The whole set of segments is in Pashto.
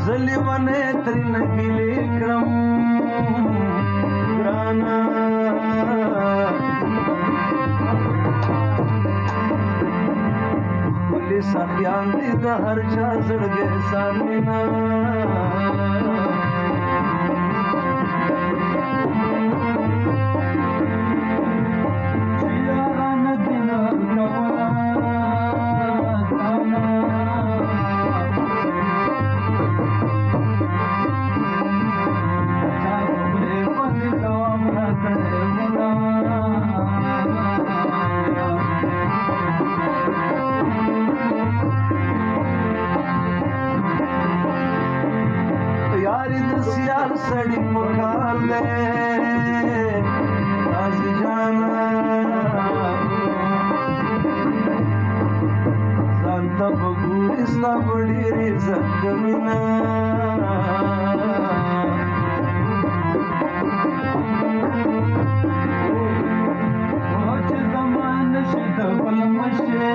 زلی ونې ترېنه ګیلې کړم ګرانه ښکلي سخیان دي د هر چا زړګی ساتينه सड़ी पुकार ले राजी जाना शांता बगूरिस्ता बड़ी रिजत कमीना वोच जमान शिद बलमशे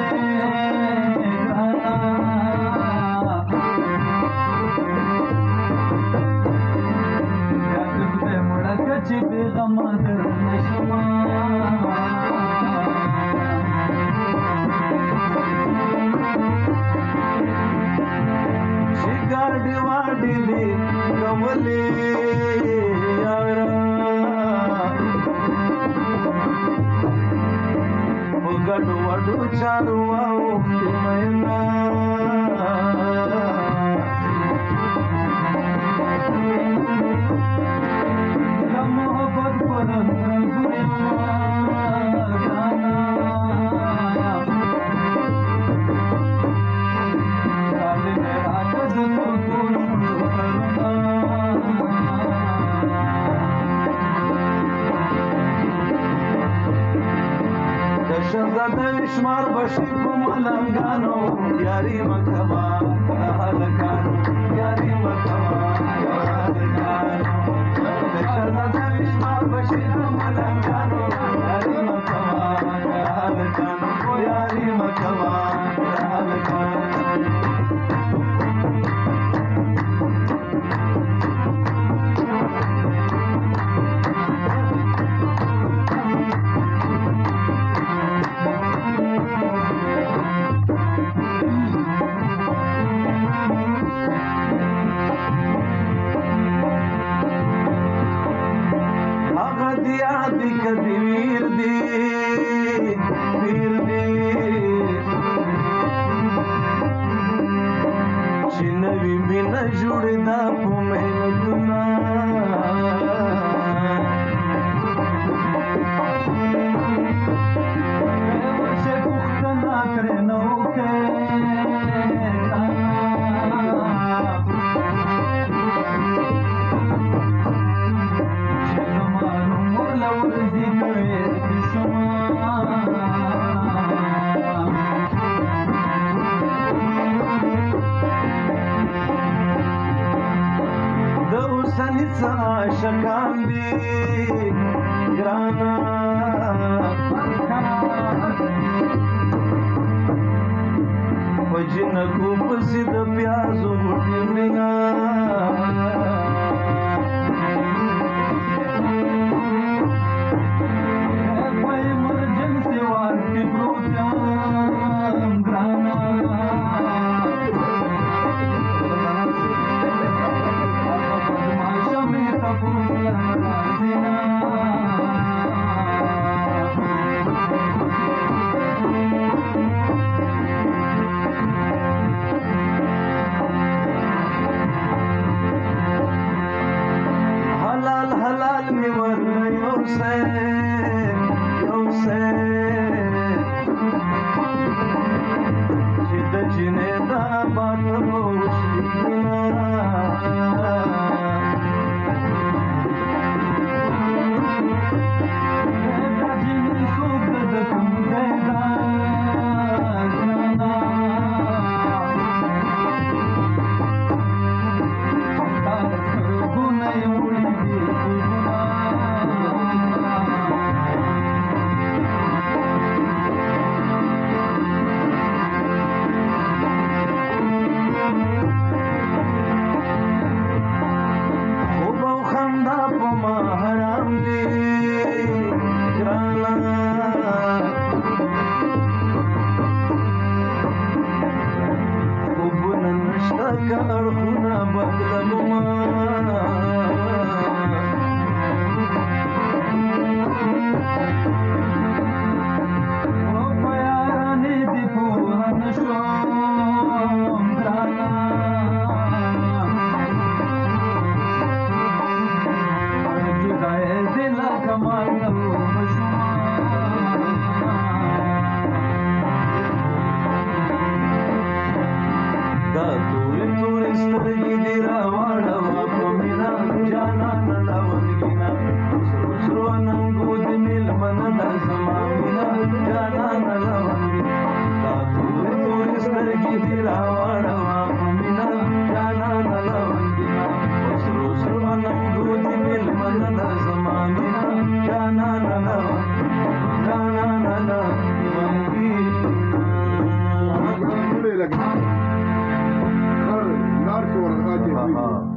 चारुआ मैना मोहब्बत पर شهزاده شمار بشي په ملنګانو یاري مکوا هلکانو یاري مکوا هلکانو شهزاده شمار بشي په ملنګانو یاري مکوا هلکانو یاري مکوا هلکانو دی کدی ویر دی چې نوی مینه جوړې دا په محنتونه ورشه پوښتنه ترې نه وکړې عاشقان دي ګرانا په جنکو پسې د پیازو غوټې وینا په ایمرجنسي وار کې پروت یم ګرانا لکه اړخونه بدلومه په یارانې دې پوه نه شوم ګرانه جدای دې لکه معلوم شومه دا تورې تورې سترګې دې راواړوه په مینه جانانه لونګینه سرو سرو اننګو دې مېلمنه دا زما مینه جانانه لونګینه دا تورې تورې سترګې دې راواړوه په مینه جانانه لونګینه سرو سرو اننګو دې مېلمنه دا زما مینه جانانه لونګینه جانانه لونګینه لار کې ورغاټي